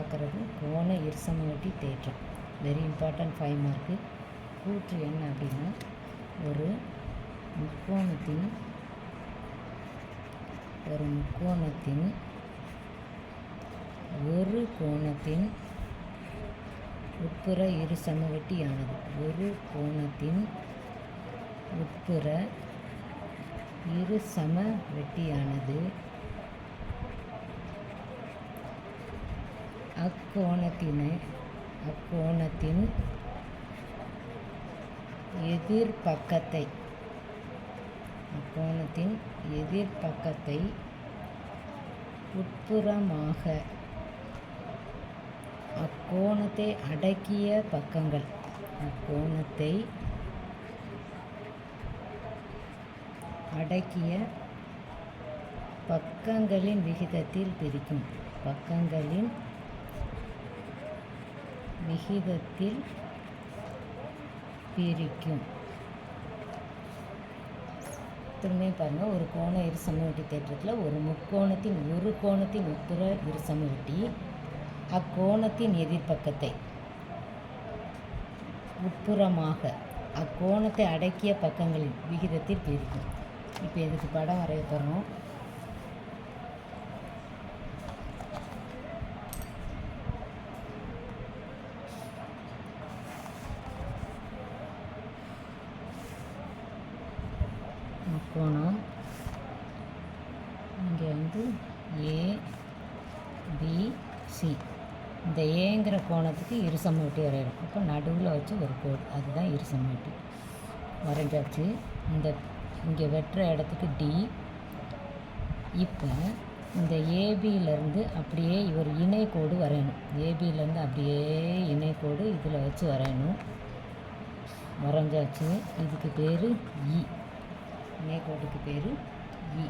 பார்க்குறது கோண இருசமவெட்டி தேற்றம். Very important 5 mark. கூற்று என்ன அப்படின்னா, ஒரு முக்கோணத்தின் ஒரு கோணத்தின் உட்புற இருசமவெட்டியானது. ஒரு கோணத்தின் உட்புற இருசமவெட்டியானது அக்கோணத்தின் எதிர்பக்கத்தை உட்புறமாக அக்கோணத்தை அடக்கிய பக்கங்களின் விகிதத்தில் பிரிக்கும். திரும்ப பாருங்கள், ஒரு கோண இருசமவெட்டி தேற்றத்தில் ஒரு முக்கோணத்தின் ஒரு கோணத்தின் உட்புற இருசமவெட்டி அக்கோணத்தின் எதிர்பக்கத்தை உட்புறமாக அக்கோணத்தை அடக்கிய பக்கங்களின் விகிதத்தில் பிரிக்கும். இப்போ இதுக்கு படம் வரைய போகிறோம். முக்கோணம் இங்கே வந்து ஏபிசி. இந்த ஏங்கிற கோணத்துக்கு இருசமவெட்டி வரையணும். அப்போ நடுவில் வச்சு ஒரு கோடு, அதுதான் இருசமவெட்டி வரைஞ்சாச்சு. இங்கே வெட்டுற இடத்துக்கு டி. இப்போ இந்த ஏபியிலேருந்து அப்படியே இவர் இணைக்கோடு வரையணும். ஏபியிலேருந்து அப்படியே இணைக்கோடு இதில் வச்சு வரையணும். வரைஞ்சாச்சு. இதுக்கு பேர் இ. இணைக்கோட்டுக்கு பேர் இ.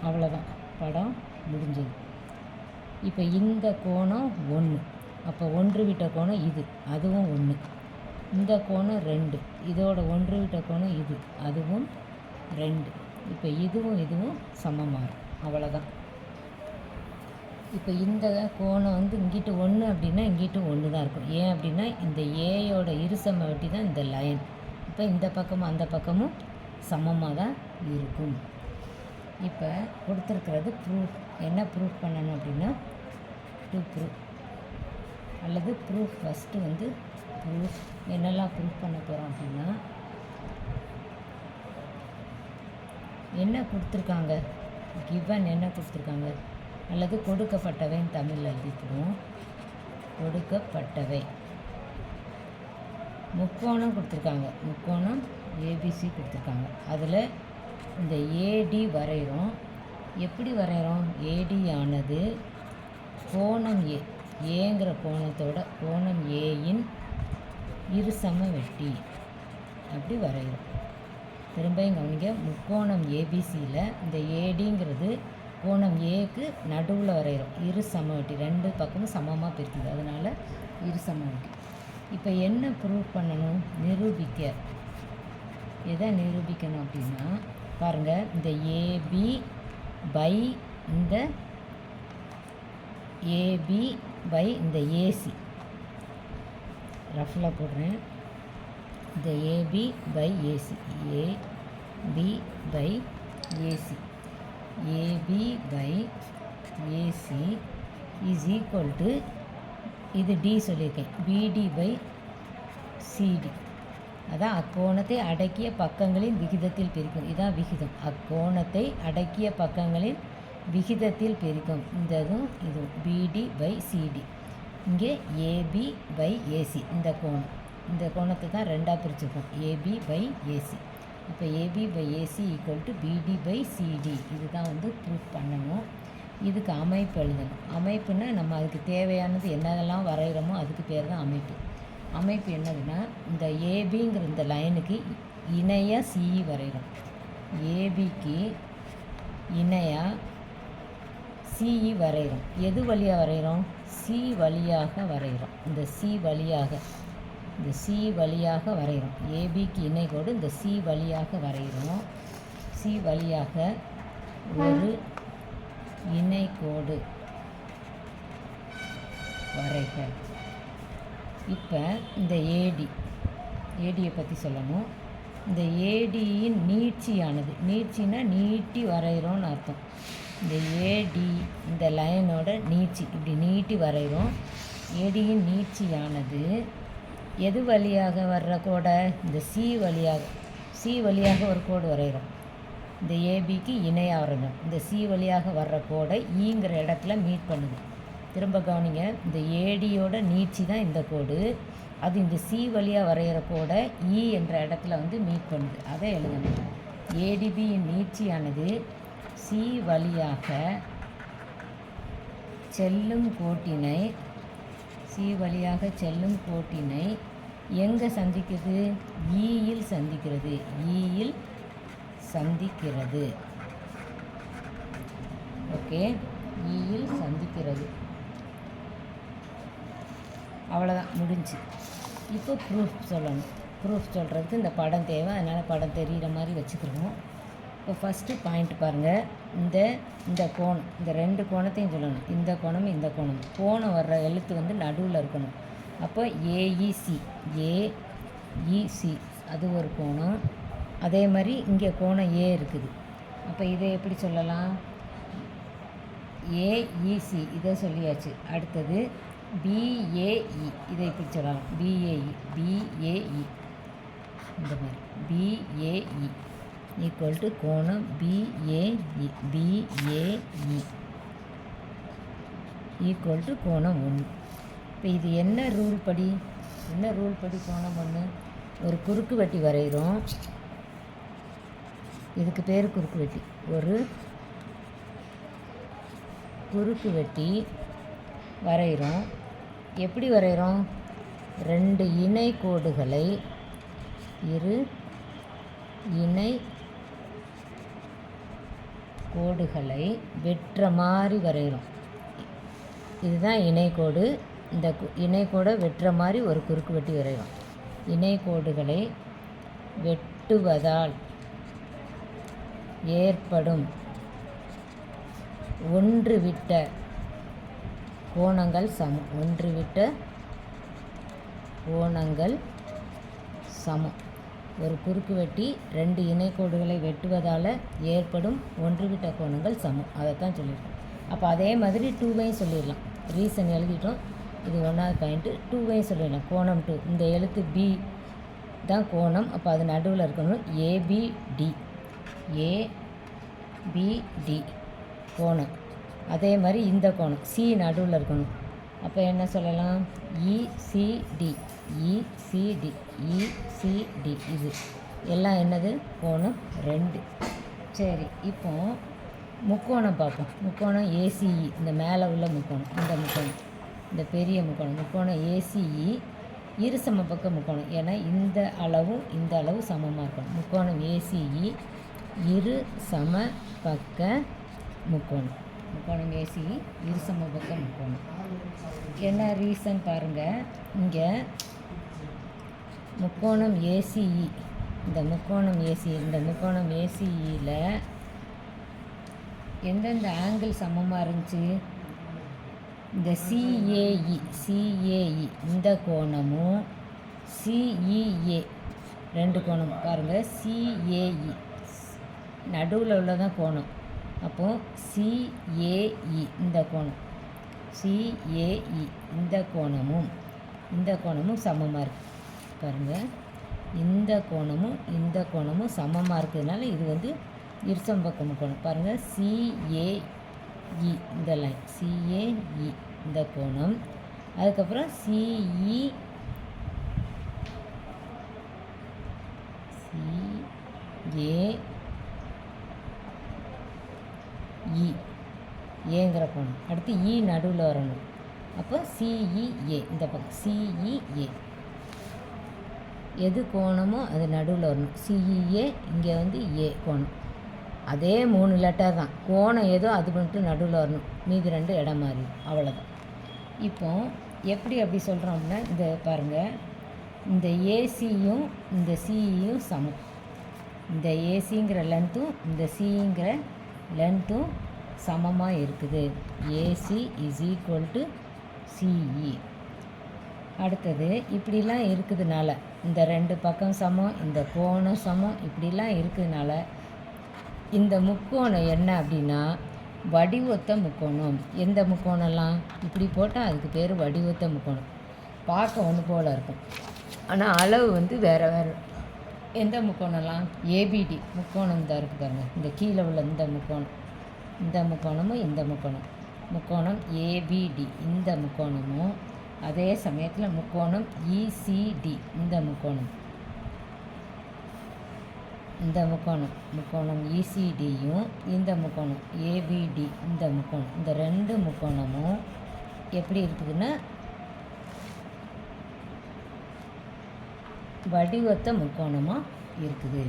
அவ்வளோதான், படம் முடிஞ்சது. இப்போ இந்த கோணம் 1, அப்போ ஒன்று விட்ட கோணம் இது, அதுவும் 1. இந்த கோணம் 2, இதோட ஒன்று விட்ட கோணம் இது, அதுவும் 2. இப்போ இதுவும் சமமாகும். அவ்வளோதான். இப்போ இந்த கோணம் வந்து இங்கிட்டு 1 அப்படின்னா இங்கிட்டு 1 தான் இருக்கும். ஏன் அப்படின்னா இந்த ஏயோட இருசமவெட்டி தான் இந்த லைன். இப்போ இந்த பக்கமும் அந்த பக்கமும் சமமாக தான் இருக்கும். இப்போ கொடுத்துருக்கிறது ப்ரூஃப். என்ன ப்ரூஃப் பண்ணணும் அப்படின்னா, ப்ரூஃப் ஃபஸ்ட்டு வந்து ப்ரூஃப் என்னெல்லாம் ப்ரூஃப் பண்ண போகிறோம் அப்படின்னா, என்ன கொடுத்துருக்காங்க, கிவன் என்ன கொடுத்துருக்காங்க, அல்லது கொடுக்கப்பட்டவைன்னு தமிழில் எழுதிக்கிறோம். கொடுக்கப்பட்டவை முக்கோணம் கொடுத்துருக்காங்க. முக்கோணம் ஏபிசி கொடுத்துருக்காங்க. அதில் இந்த ஏடி வரைகிறோம். எப்படி வரைகிறோம்? ஏடி ஆனது கோணம் ஏங்கிற கோணம் ஏயின் இருசமவெட்டி அப்படி வரைகிறோம். திரும்பியும் கவனிங்க, முக்கோணம் ஏபிசியில் இந்த ஏடிங்கிறது கோணம் ஏக்கு நடுவில் வரைகிறோம். இருசமவெட்டி, 2 பக்கமும் சமமாக பிரிக்குது, அதனால் இருசமவெட்டி. இப்போ என்ன ப்ரூவ் பண்ணணும்? எதை நிரூபிக்கணும் அப்படின்னா, பாருங்கள், இந்த ஏபி பை இந்த ஏசி ரஃபில் போடுறேன். இந்த A B by A C is equal to, இது டி சொல்லியிருக்கேன், பிடி பை சிடி. அதான் அக்கோணத்தை அடக்கிய பக்கங்களின் விகிதத்தில் பிரிக்கும். இதுதான் விகிதம். அக்கோணத்தை அடக்கிய பக்கங்களின் விகிதத்தில் பிரிக்கும். இதுவும் பிடி பை சிடி. இங்கே ஏபி பை ஏசி. இந்த கோணத்தை தான் 2ஆக பிரிச்சுருக்கோம், ஏபி பை ஏசி. அப்போ A B by A C equal to B D by C D. இதுதான் வந்து ப்ரூஃப் பண்ணணும். இதுக்கு அமைப்பு எழுதணும். அமைப்புன்னா நம்ம அதுக்கு தேவையானது என்னதெல்லாம் வரைகிறோமோ அதுக்கு பேர் தான் அமைப்பு. அமைப்பு என்னதுன்னா, இந்த ஏபிங்கிற இந்த லைனுக்கு இணையாக சிஇ வரைகிறோம். ஏபிக்கு இணையாக சிஇ வரைகிறோம். எது வழியாக வரைகிறோம்? சி வழியாக வரைகிறோம். இந்த சி வழியாக வரைகிறோம். ஏபிக்கு இணைகோடு இந்த சி வழியாக வரைகிறோம். சி வழியாக ஒரு இணைக்கோடு வரைக. இப்போ இந்த ஏடியை பற்றி சொல்லணும். இந்த ஏடியின் நீட்சியானது, நீட்சின்னா நீட்டி வரைகிறோன்னு அர்த்தம். இந்த ஏடி இந்த லைனோட நீட்சி இப்படி நீட்டி வரைகிறோம். ஏடியின் நீட்சியானது எது வழியாக வர்ற கோடை? இந்த சி வழியாக ஒரு கோடு வரைகிறோம். இந்த ஏபிக்கு இணையாக வரைகிறோம். இந்த சி வழியாக வர்ற கோடை ஈங்கிற இடத்துல மீட் பண்ணுது. திரும்ப கவனிங்க, இந்த ஏடியோட நீட்சி தான் இந்த கோடு. அது இந்த சி வழியாக வரைகிற கோடை இ என்ற இடத்துல வந்து மீட் பண்ணுது. அதை எழுதணும். ஏடிபியின் நீட்சியானது சி வழியாக செல்லும் கோட்டினை எங்கே சந்திக்குது? ஈயில் சந்திக்கிறது. ஓகே, ஈயில் சந்திக்கிறது. அவ்வளோதான், முடிஞ்சு. இப்போ ப்ரூஃப் சொல்லணும். ப்ரூஃப் சொல்கிறதுக்கு இந்த படம் தேவை, அதனால் படம் தெரிகிற மாதிரி வச்சுக்கிறோம். இப்போ ஃபஸ்ட்டு பாயிண்ட் பாருங்கள். இந்த கோணம், இந்த 2 கோணத்தையும் சொல்லணும். இந்த கோணம் இந்த கோணம். கோணம் வர்ற எழுத்து வந்து நடுவில் இருக்கணும். அப்போ ஏஇசி அது ஒரு கோணம். அதே மாதிரி இங்கே கோணம் ஏ இருக்குது. அப்போ இதை எப்படி சொல்லலாம்? ஏஇசி இதை சொல்லியாச்சு. அடுத்தது பிஏஇ இதை இப்படி சொல்லலாம். பிஏஇ இந்த மாதிரி பிஏஇ ஈக்குவல் டு கோணம் பிஏஇ ஈக்குவல் டு கோணம் 1. இப்போ இது என்ன ரூல் படி கோணம் 1? ஒரு குறுக்கு வெட்டி வரைகிறோம். இதுக்கு பேர் குறுக்கு வெட்டி. ஒரு குறுக்கு வெட்டி வரைகிறோம். எப்படி வரைகிறோம்? 2 இணை கோடுகளை வெட்டுற மாதிரி வரைகிறோம். இதுதான் இணைக்கோடு. இந்த இணைக்கோடை வெட்டுற மாதிரி ஒரு குறுக்கு வெட்டி வரைகிறோம். இணைக்கோடுகளை வெட்டுவதால் ஏற்படும் ஒன்றுவிட்ட கோணங்கள் சமம். ஒரு குறுக்கு வெட்டி 2 இணைக்கோடுகளை வெட்டுவதால் ஏற்படும் ஒன்றுவிட்ட கோணங்கள் சமம். அதைத்தான் சொல்லியிருக்கோம். அப்போ அதே மாதிரி 2வையும் சொல்லிடலாம். ரீசன் எழுதிட்டோம். இது 1வது பாயிண்ட்டு. 2வையும் சொல்லிடலாம். கோணம் 2, இந்த எழுத்து பி தான் கோணம். அப்போ அது நடுவில் இருக்கணும். ஏபிடி கோணம். அதே மாதிரி இந்த கோணம் சி நடுவில் இருக்கணும். அப்போ என்ன சொல்லலாம்? இசிடி இது எல்லாம் என்னது? கோணம் 2. சரி, இப்போ முக்கோணம் பார்ப்போம். முக்கோணம் ஏசிஇ, இந்த மேலே உள்ள முக்கோணம், இந்த பெரிய முக்கோணம் ஏசிஇ இரு சமபக்க முக்கோணம். ஏன்னா இந்த அளவு சமமாக இருக்கணும். முக்கோணம் ஏசிஇ இரு சமபக்க முக்கோணம். ஏசிஇ இரு சமபக்க முக்கோணம். என்ன ரீசன் பாருங்கள். இங்கே முக்கோணம் ஏசிஇ, இந்த முக்கோணம் ஏசிஇயில் எந்தெந்த ஆங்கிள் சமமாக இருந்துச்சு? இந்த சிஏஇ இந்த கோணமும் சிஇஏ 2 கோணம் பாருங்கள். சிஏஇ நடுவில் உள்ளதான் கோணம். அப்போது சிஏஇ இந்த கோணம், இந்த கோணமும் சமமாக இருக்குது பாருங்கள். இந்த கோணமும் சமமாக இருக்கிறதுனால இது வந்து இருசம்பக்க முக்கோணம். பாருங்கள், சிஏஇ இந்த லைன், சிஏஇ இந்த கோணம். அதுக்கப்புறம் சிஏஇ ஏங்கிற கோணம். அடுத்து இ நடுவில் வரணும். அப்போ சிஇஏ இந்த பக்கம், சிஇஏ எது கோணமோ அது நடுவில் வரணும். சிஇஏ இங்கே வந்து ஏ கோணம். அதே 3 லெட்டர் தான். கோணம் ஏதோ அது மட்டும் நடுவில் வரணும். மீதி 2 இடம் மாறி, அவ்வளோதான். இப்போ எப்படி அப்படி சொல்கிறோம் அப்படின்னா, இந்த பாருங்கள், இந்த ஏசியும் இந்த சிஇயும் சமம். இந்த ஏசிங்கிற லென்த்தும் இந்த சிங்கிற லென்த்தும் சமமாக இருக்குது. AC is equal to CE. அடுத்தது இப்படிலாம் இருக்குதுனால, இந்த 2 பக்கம் சமம், இந்த கோணம் சமம், இப்படிலாம் இருக்குதுனால இந்த முக்கோணம் என்ன அப்படின்னா வடிவொத்த முக்கோணம். எந்த முக்கோணம்லாம் இப்படி போட்டால் அதுக்கு பேர் வடிவொத்த முக்கோணம். பார்க்க ஒன்று போல் இருக்கும், ஆனால் அளவு வந்து வேறு வேறு. எந்த முக்கோணம்லாம்? ஏபிடி முக்கோணம் தான் இருக்குது பாருங்கள். இந்த கீழே உள்ள இந்த முக்கோணம், இந்த முக்கோணமும் இந்த முக்கோணம் ஏபிடி இந்த முக்கோணமும், அதே சமயத்தில் முக்கோணம் இசிடி இந்த முக்கோணம் இசிடியும், இந்த முக்கோணம் ஏபிடி இந்த இந்த 2 முக்கோணமும் எப்படி இருக்குதுன்னா வடிவத்த முக்கோணமாக இருக்குது.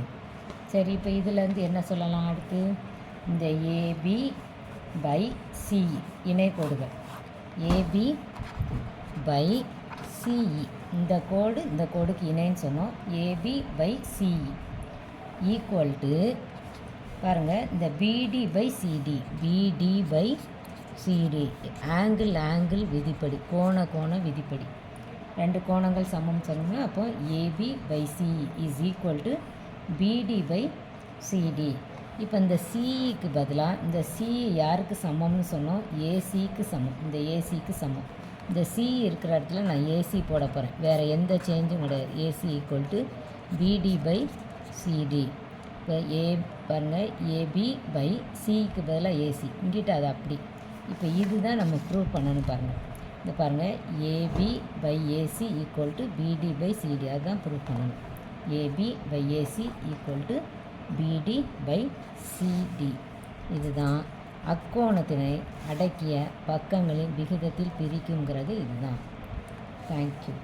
சரி, இப்போ இதிலேருந்து என்ன சொல்லலாம்? அடுத்து இந்த ஏபி பை சிஇ இணை கோடுகள், ஏபி பை சிஇ இந்த கோடுக்கு இணைன்னு சொன்னோம். A B by C E equal to பாருங்கள், இந்த பிடி பை சிடி ஆங்கிள் விதிப்படி, கோண விதிப்படி 2 கோணங்கள் சமம் சொன்னோம்னா அப்போ A B by C E is equal to B D by C D. இப்போ இந்த சிஇக்கு பதிலாக இந்த சிஇ யாருக்கு சமம்னு சொன்னோம்? ஏசிக்கு சமம். இந்த ஏசிக்கு சமம். இந்த சிஇ இருக்கிற இடத்துல நான் ஏசி போட போகிறேன், வேறு எந்த சேஞ்சும் கிடையாது. A C equal to B D by C D. இப்போ பாருங்கள், ஏபி பை சிக்கு பதிலாக ஏசி, இங்கிட்ட அது அப்படி. இப்போ இதுதான் நம்ம ப்ரூவ் பண்ணணும் பாருங்கள். இந்த பாருங்கள், A B by A C equal to B D by C D, அதுதான் ப்ரூவ் பண்ணணும். A B by A C equal to B D by C D. இதுதான் அக்கோணத்தினை அடக்கிய பக்கங்களின் விகிதத்தில் பிரிக்குங்கிறது இதுதான். தேங்க்யூ.